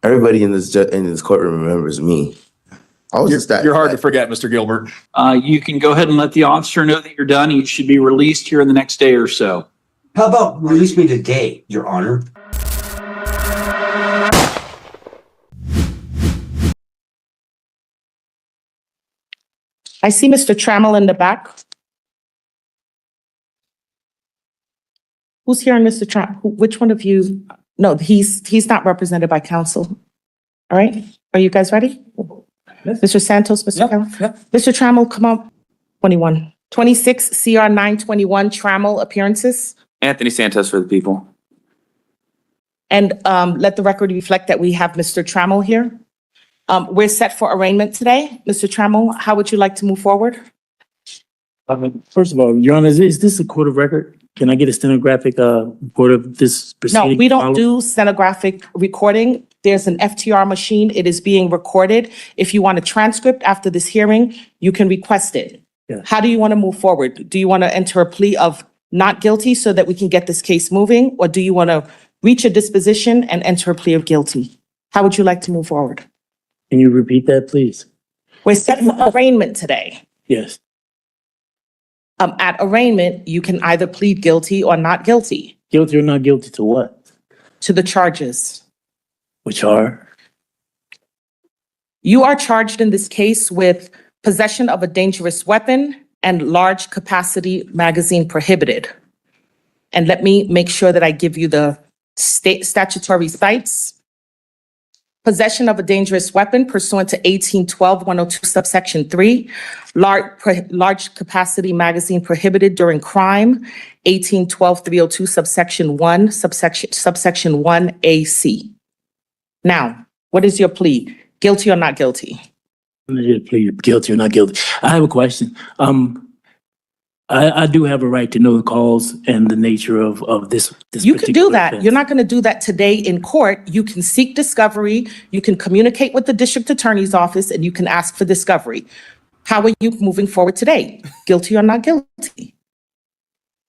Everybody in this courtroom remembers me. I was just that. You're hard to forget, Mr. Gilbert. You can go ahead and let the officer know that you're done. You should be released here in the next day or so. How about release me today, Your Honor? I see Mr. Traml in the back. Who's here on Mr. Traml? Which one of you? No, he's not represented by counsel. All right, are you guys ready? Mr. Santos, Mr. Traml? Mr. Traml, come on. 26 CR 921 Traml appearances. Anthony Santos for the people. And let the record reflect that we have Mr. Traml here. We're set for arraignment today. Mr. Traml, how would you like to move forward? First of all, Your Honor, is this a court of record? Can I get a stenographic report of this proceeding? No, we don't do stenographic recording. There's an FTR machine. It is being recorded. If you want a transcript after this hearing, you can request it. Yeah. How do you want to move forward? Do you want to enter a plea of not guilty so that we can get this case moving? Or do you want to reach a disposition and enter a plea of guilty? How would you like to move forward? Can you repeat that, please? We're set for arraignment today. Yes. At arraignment, you can either plead guilty or not guilty Guilty or not guilty to what? to the charges. Which are? You are charged in this case with possession of a dangerous weapon and large capacity magazine prohibited. And let me make sure that I give you the state statutory cites. Possession of a dangerous weapon pursuant to 1812-102 subsection 3, large capacity magazine prohibited during crime, 1812-302 subsection 1, subsection 1 AC. Now, what is your plea? Guilty or not guilty? I'm going to plead guilty or not guilty. I have a question. I do have a right to know the cause and the nature of this You can do particular that. offense. You're not going to do that today in court. You can seek discovery. You can communicate with the district attorney's office and you can ask for discovery. How are you moving forward today? Guilty or not guilty?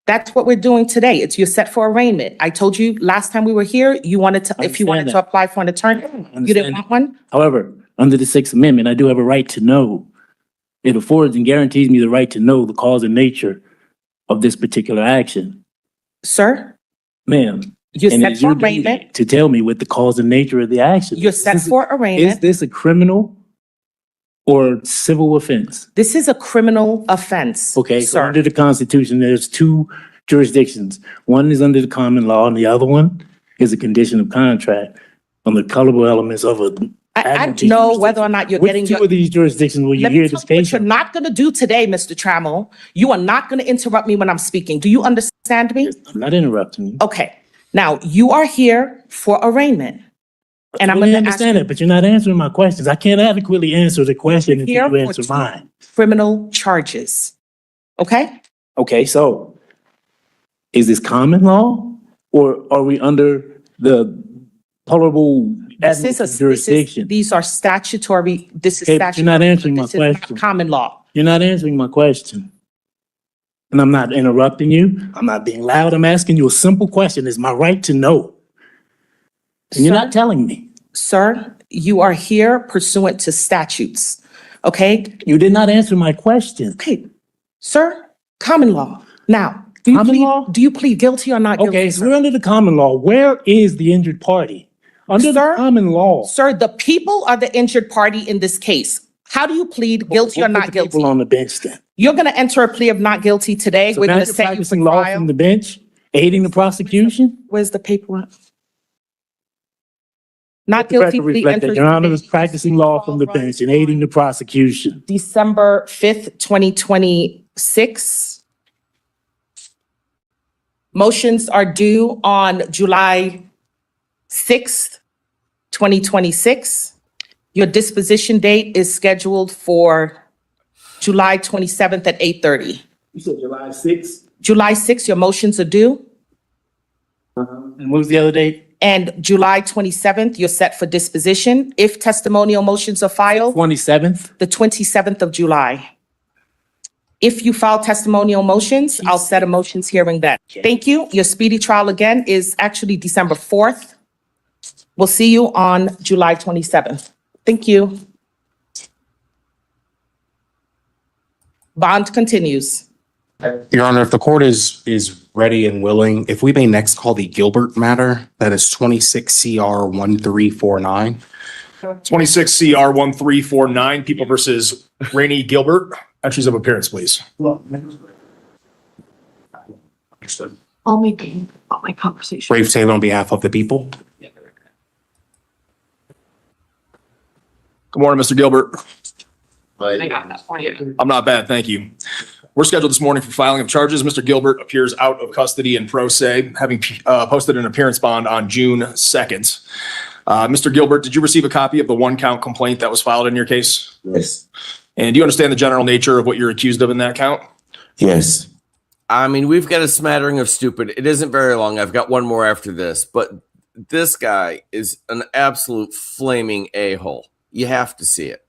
That's what we're doing today. It's you're set for arraignment. I told you last time we were here, you wanted to, if you wanted to apply for an attorney, you didn't want one? However, under the Sixth Amendment, I do have a right to know. It affords and guarantees me the right to know the cause and nature of this particular action. Sir, Ma'am. you're and set it's for your duty arraignment. to tell me what the cause and nature of the action is. You're set for Is arraignment. this a criminal or civil offense? This is a criminal offense. Okay, so sir. under the Constitution, there's two jurisdictions. One is under the common law and the other one is a condition of contract on the colorable elements of a. I know whether or not you're getting Which two of these jurisdictions will you Let hear me this tell you what case? you're not going to do today, Mr. Traml. You are not going to interrupt me when I'm speaking. Do you understand me? I'm not interrupting you. Okay. Now, you are here for arraignment. And I'm going to ask understand you it, but you're not answering my questions. I can't adequately answer the question here until you for answer two mine. criminal charges. Okay? Okay, so is this common law or are we under the tolerable jurisdiction? These are statutory, this is Okay, but you're not answering my this is not question. common law. You're not answering my question. And I'm not interrupting you. I'm not being loud. I'm asking you a simple question. It's my right to know. And you're Sir? not telling me. Sir, you are here pursuant to statutes. Okay? You did not answer my question. Okay. Sir, common law. Now, Common law? do you plead guilty or not guilty? Okay, so sir? we're under the common law. Where is the injured party? Under Sir? the common law. Sir, the people are the injured party in this case. How do you plead guilty or What put not the guilty? people on the bench then? You're going to enter a plea of not guilty today. So We're now going to you're set you for practicing law from trial. the bench, aiding the prosecution? Where's the paperwork? Not The record guilty plea reflect that enters Your Honor today. is practicing law from the bench and aiding the prosecution. December 5th, 2026. Motions are due on July 6th, 2026. Your disposition date is scheduled for July 27th at 8:30. You said July 6th? July 6th, your motions are due. And what was the other date? And July 27th, you're set for disposition. If testimonial motions are filed, 27th? the 27th of July. If you file testimonial motions, I'll set a motions hearing then. Thank you. Your speedy trial again is actually December 4th. We'll see you on July 27th. Thank you. Bond continues. Your Honor, if the court is ready and willing, if we may next call the Gilbert matter, that is 26 CR 1349. 26 CR 1349, People versus Rainey Gilbert. Entries of appearance, please. I'll make conversation. Brave Taylor on behalf of the people. Good morning, Mr. Gilbert. I got that for you. I'm not bad, thank you. We're scheduled this morning for filing of charges. Mr. Gilbert appears out of custody in pro se, having posted an appearance bond on June 2nd. Mr. Gilbert, did you receive a copy of the one-count complaint that was filed in your case? Yes. And do you understand the general nature of what you're accused of in that count? Yes. I mean, we've got a smattering of stupid. It isn't very long. I've got one more after this, but this guy is an absolute flaming a-hole. You have to see it.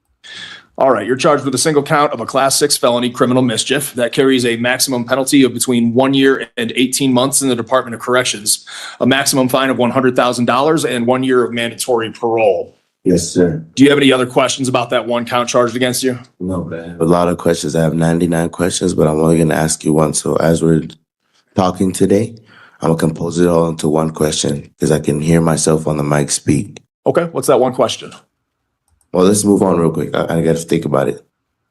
All right, you're charged with a single count of a class 6 felony criminal mischief that carries a maximum penalty of between 1 year and 18 months in the Department of Corrections, a maximum fine of $100,000 and 1 year of mandatory parole. Yes, sir. Do you have any other questions about that one count charged against you? No, but I have a lot of questions. I have 99 questions, but I'm only going to ask you one. So as we're talking today, I'm going to compose it all into one question because I can hear myself on the mic speak. Okay, what's that one question? Well, let's move on real quick. I got to think about it.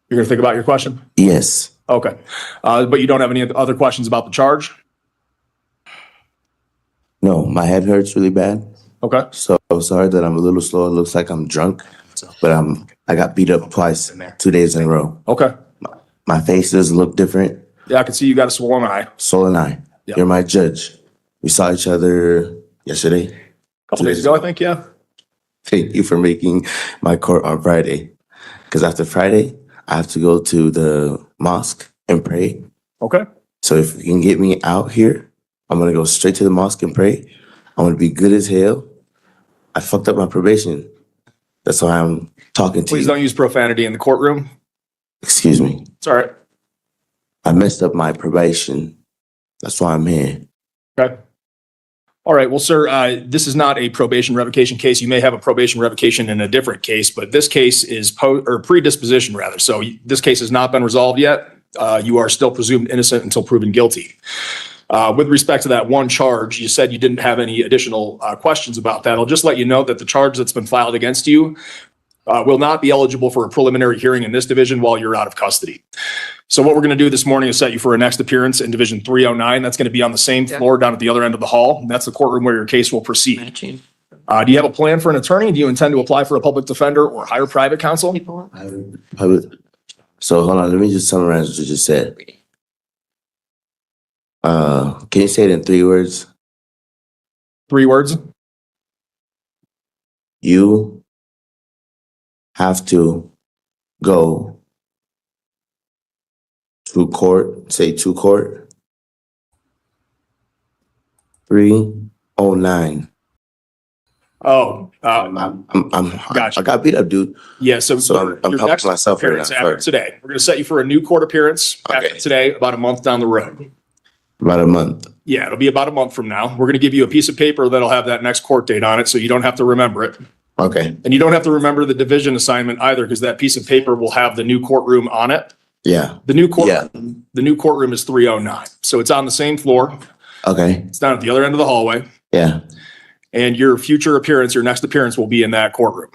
You're going to think about your question? Yes. Okay. But you don't have any other questions about the charge? No, my head hurts really bad. Okay. So I'm sorry that I'm a little slow. It looks like I'm drunk, but I got beat up twice, 2 days in a row. Okay. My face doesn't look different. Yeah, I can see you got a swollen eye. Soul and I, Yeah. you're my judge. We saw each other yesterday. A couple days ago, I think, yeah. Thank you for making my court on Friday. Because after Friday, I have to go to the mosque and pray. Okay. So if you can get me out here, I'm going to go straight to the mosque and pray. I'm going to be good as hell. I fucked up my probation. That's why I'm talking to Please you. don't use profanity in the courtroom. Excuse me. It's all right. I messed up my probation. That's why I'm here. Okay. All right. Well, sir, this is not a probation revocation case. You may have a probation revocation in a different case, but this case is predisposition rather. So this case has not been resolved yet. You are still presumed innocent until proven guilty. With respect to that one charge, you said you didn't have any additional questions about that. I'll just let you know that the charge that's been filed against you will not be eligible for a preliminary hearing in this division while you're out of custody. So what we're going to do this morning is set you for a next appearance in Division 309. That's going to be on the same floor down at the other end of the hall. And that's the courtroom where your case will proceed. Do you have a plan for an attorney? Do you intend to apply for a public defender or hire private counsel? So hold on, let me just summarize what you just said. Can you say it in 3 words? 3 words. You have to go to court, say to court. 309. Oh, I got beat up, dude. yeah. So I'm your helping next myself right now. appearance after Sorry. today, we're going to set you for a new court appearance after Okay. today, about a month down the road. About a month. Yeah, it'll be about a month from now. We're going to give you a piece of paper that'll have that next court date on it, so you don't have to remember it. Okay. And you don't have to remember the division assignment either, because that piece of paper will have the new courtroom on it. Yeah. The new courtroom is 309. So it's on the same floor. Okay. It's down at the other end of the hallway. Yeah. And your future appearance, your next appearance will be in that courtroom.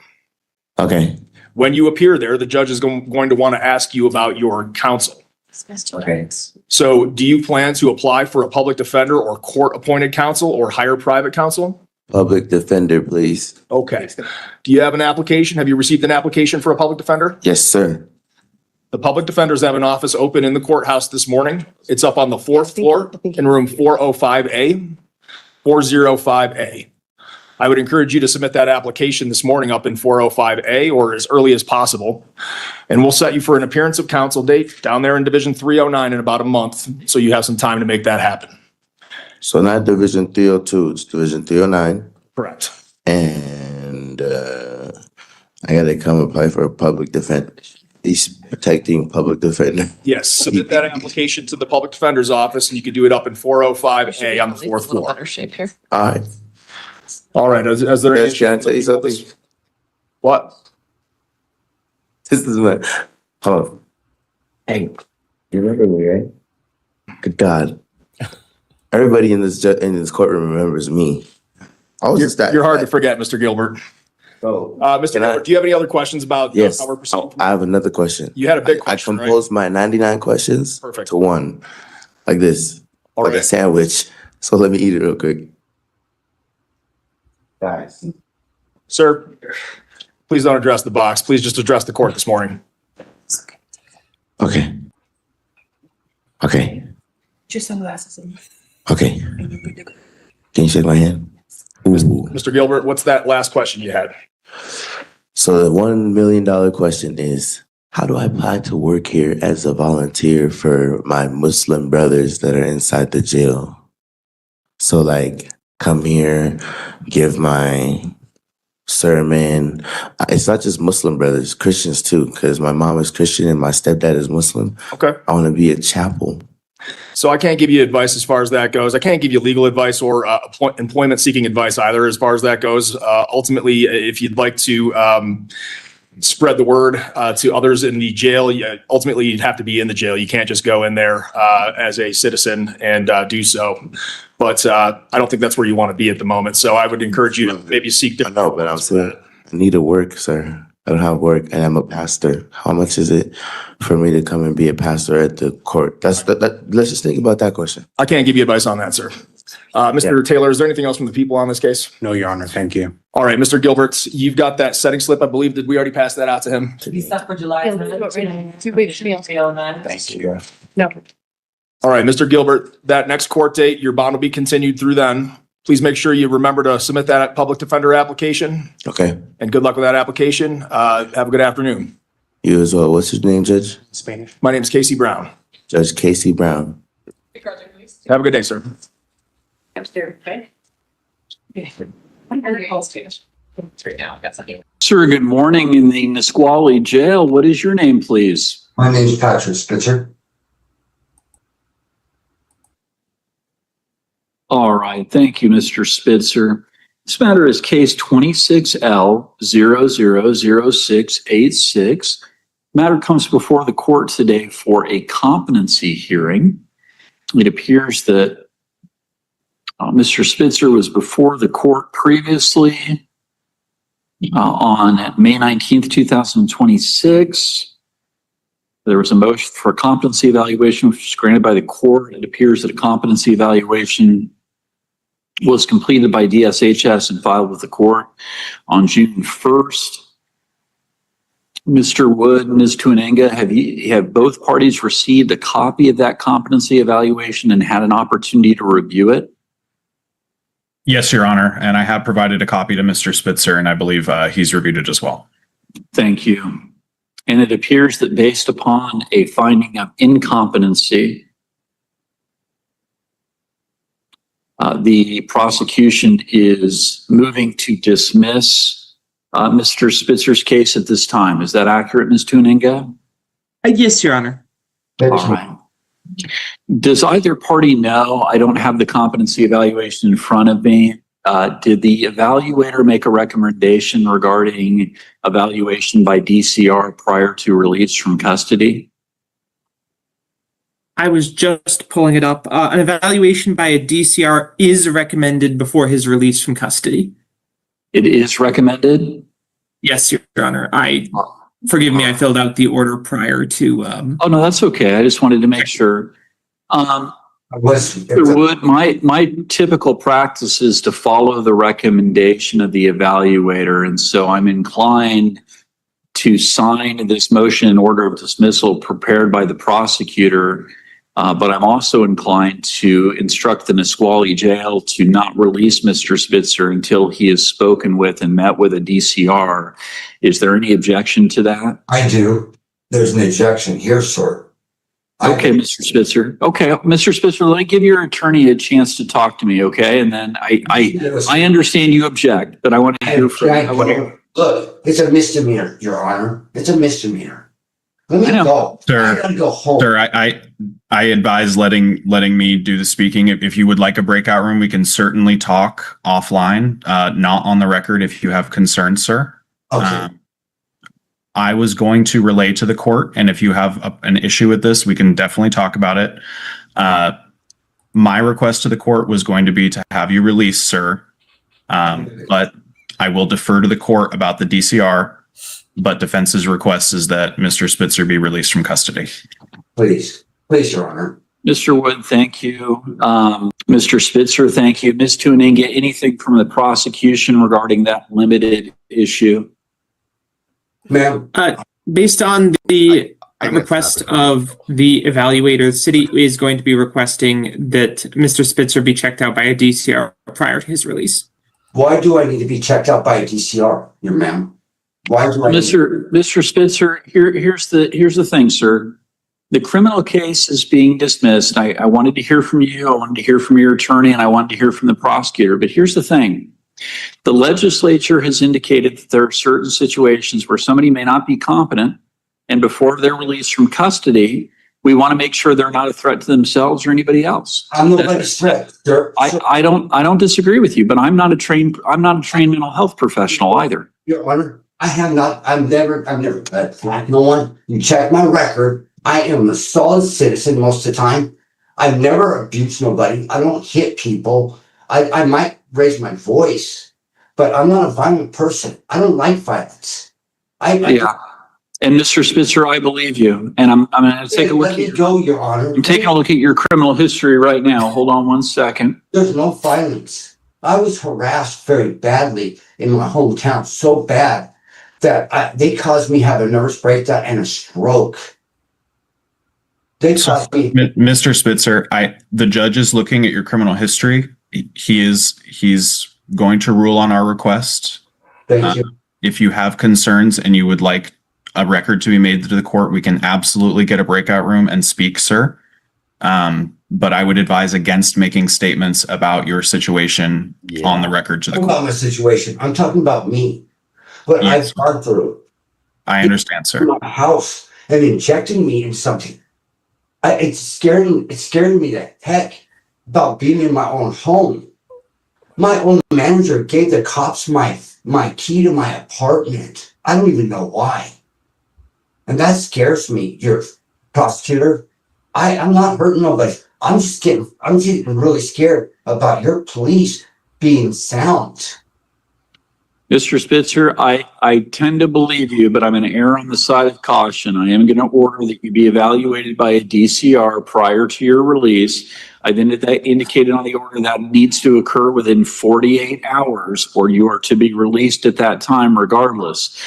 Okay. When you appear there, the judge is going to want to ask you about your counsel. Okay. So do you plan to apply for a public defender or court-appointed counsel or hire private counsel? Public defender, please. Okay. Do you have an application? Have you received an application for a public defender? Yes, sir. The public defenders have an office open in the courthouse this morning. It's up on the 4th floor in room 405A, 405A. I would encourage you to submit that application this morning up in 405A or as early as possible. And we'll set you for an appearance of counsel date down there in Division 309 in about a month, so you have some time to make that happen. So not Division 302, it's Division 309. Correct. And I gotta come apply for a public defender. He's protecting public defender. Yes, submit that application to the public defender's office and you can do it up in 405A on the 4th floor. Better shape here. All right. All right, is there any? Judge, can I tell you something? What? This is my, hold on. Hey, you remember me, right? Good God. Everybody in this courtroom remembers me. I was just that. You're hard to forget, Mr. Gilbert. Oh, Mr. Gilbert, do you have any other questions about yes. how we're proceeding? I have another question. You had a big I question, right? composed my 99 questions Perfect. to one, like this, All like a right. sandwich. So let me eat it real quick. Guys. Sir, please don't address the box. Please just address the court this morning. Okay. Okay. Just sunglasses. Okay. Can you shake my hand? Ooh. Mr. Gilbert, what's that last question you had? So the $1 million question is, how do I apply to work here as a volunteer for my Muslim brothers that are inside the jail? So like, come here, give my sermon. It's not just Muslim brothers, Christians too, because my mom is Christian and my stepdad is Muslim. Okay. I want to be a chapel. So I can't give you advice as far as that goes. I can't give you legal advice or employment seeking advice either as far as that goes. Ultimately, if you'd like to spread the word to others in the jail, ultimately you'd have to be in the jail. You can't just go in there as a citizen and do so. But I don't think that's where you want to be at the moment. So I would encourage you to maybe seek I different. know, but I'm saying I need to work, sir. I don't have work and I'm a pastor. How much is it for me to come and be a pastor at the court? Let's just think about that question. I can't give you advice on that, sir. Mr. Taylor, is there anything else from the people on this case? No, Your Honor. Thank you. All right, Mr. Gilbert, you've got that setting slip, I believe. Did we already pass that out to him? He's stuck for July. Thank you. No. All right, Mr. Gilbert, that next court date, your bond will be continued through then. Please make sure you remember to submit that public defender application, Okay. and good luck with that application. Have a good afternoon. You as well. What's your name, Judge? Spanish. My name is Casey Brown. Judge Casey Brown. Have a good day, sir. Sir, good morning in the Nisqually Jail. What is your name, please? My name's Patrick Spitzer. All right. Thank you, Mr. Spitzer. This matter is case 26L000686. Matter comes before the court today for a competency hearing. It appears that Mr. Spitzer was before the court previously on May 19th, 2026. There was a motion for a competency evaluation, which was granted by the court. It appears that a competency evaluation was completed by DSHS and filed with the court on June 1st. Mr. Wood, Ms. Tuanenga, have both parties received a copy of that competency evaluation and had an opportunity to review it? Yes, Your Honor, and I have provided a copy to Mr. Spitzer, and I believe he's reviewed it as well. Thank you. And it appears that based upon a finding of incompetency, the prosecution is moving to dismiss Mr. Spitzer's case at this time. Is that accurate, Ms. Tuanenga? Yes, Your Honor. All right. Does either party know? I don't have the competency evaluation in front of me. Did the evaluator make a recommendation regarding evaluation by DCR prior to release from custody? I was just pulling it up. An evaluation by a DCR is recommended before his release from custody. It is recommended? Yes, Your Honor. Forgive me, I filled out the order prior to. Oh, no, that's okay. I just wanted to make sure. Mr. Wood, my typical practice is to follow the recommendation of the evaluator, and so I'm inclined to sign this motion in order of dismissal prepared by the prosecutor, but I'm also inclined to instruct the Nisqually Jail to not release Mr. Spitzer until he is spoken with and met with a DCR. Is there any objection to that? I do. There's an objection here, sir. Okay, Mr. Spitzer. Okay, Mr. Spitzer, let me give your attorney a chance to talk to me, okay? And then I understand you object, but I want to hear from you. Look, it's a misdemeanor, Your Honor. It's a misdemeanor. Let me I know. go. Sir, I gotta go home. Sir, I advise letting me do the speaking. If you would like a breakout room, we can certainly talk offline, not on the record if you have concerns, sir. Okay. I was going to relay to the court, and if you have an issue with this, we can definitely talk about it. My request to the court was going to be to have you released, sir. But I will defer to the court about the DCR. But defense's request is that Mr. Spitzer be released from custody. Please, Your Honor. Mr. Wood, thank you. Mr. Spitzer, thank you. Ms. Tuaninga, anything from the prosecution regarding that limited issue? Ma'am, Based on the I guess request not. of the evaluator, the city is going to be requesting that Mr. Spitzer be checked out by a DCR prior to his release. why do I need to be checked out by a DCR, your ma'am? Why do I? Mr. Spitzer, here's the thing, sir. The criminal case is being dismissed. I wanted to hear from you. I wanted to hear from your attorney, and I wanted to hear from the prosecutor. But here's the thing. The legislature has indicated that there are certain situations where somebody may not be competent, and before they're released from custody, we want to make sure they're not a threat to themselves or anybody else. I'm nobody's threat. I don't disagree with you, but I'm not a trained mental health professional either. Your Honor, I've never threatened no one. You check my record. I am a solid citizen most of the time. I've never abused nobody. I don't hit people. I might raise my voice, but I'm not a violent person. I don't like violence. Yeah. And Mr. Spitzer, I believe you. And I'm going to take a look Let me go, Your Honor. I'm taking a look at your criminal history right now. Hold on one second. There's no violence. I was harassed very badly in my hometown, so bad that they caused me to have a nervous breakdown and a stroke. They caused me. Mr. Spitzer, the judge is looking at your criminal history. He's going to rule on our request. Thank you. If you have concerns and you would like a record to be made to the court, we can absolutely get a breakout room and speak, sir. But I would advise against making statements about your situation on the record to the I'm court. about my situation. I'm talking about me. What Yes. I've gone through. I understand, sir. My house and injecting me in something. It's scaring me to heck about being in my own home. My own manager gave the cops my key to my apartment. I don't even know why. And that scares me, your prosecutor. I'm not hurting nobody. I'm getting really scared about your police being sound. Mr. Spitzer, I tend to believe you, but I'm going to err on the side of caution. I am going to order that you be evaluated by a DCR prior to your release. I've indicated on the order that needs to occur within 48 hours, or you are to be released at that time regardless.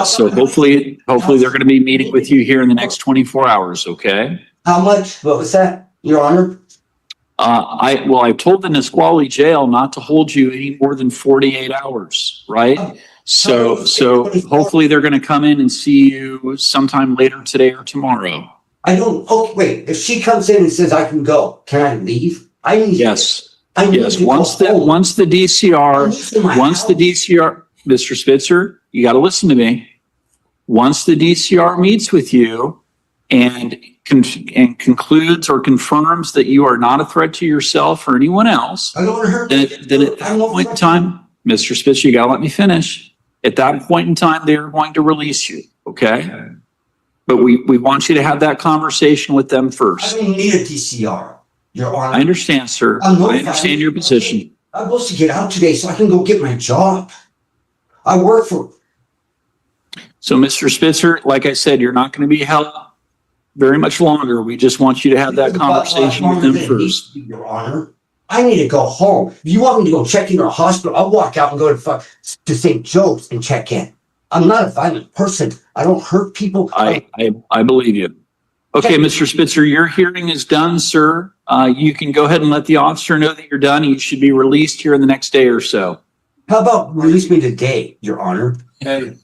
So hopefully they're going to be meeting with you here in the next 24 hours, okay? How much? What was that, Your Honor? I've told the Nisqually jail not to hold you any more than 48 hours, right? So hopefully they're going to come in and see you sometime later today or tomorrow. Oh, wait. If she comes in and says I can go, can I leave? Yes. Yes. Once the DCR, Mr. Spitzer, you got to listen to me. Once the DCR meets with you and concludes or confirms that you are not a threat to yourself or anyone else, I don't want to hurt then at that point in time, Mr. Spitzer, you got to let me finish. At that point in time, they're going to release you, okay? But we want you to have that conversation with them I first. don't need a DCR, Your Honor. I understand, sir. I'm I understand your position. I'm supposed to get out today so I can go get my job. I work for. So, Mr. Spitzer, like I said, you're not going to be held very much longer. We just want you to have that conversation with them first. Your Honor, I need to go home. If you want me to go check into a hospital, I'll walk out and go to St. Joe's and check in. I'm not a violent person. I don't hurt people. I believe you. Okay, Mr. Spitzer, your hearing is done, sir. You can go ahead and let the officer know that you're done. You should be released here in the next day or so. How about release me today, Your Honor? Okay.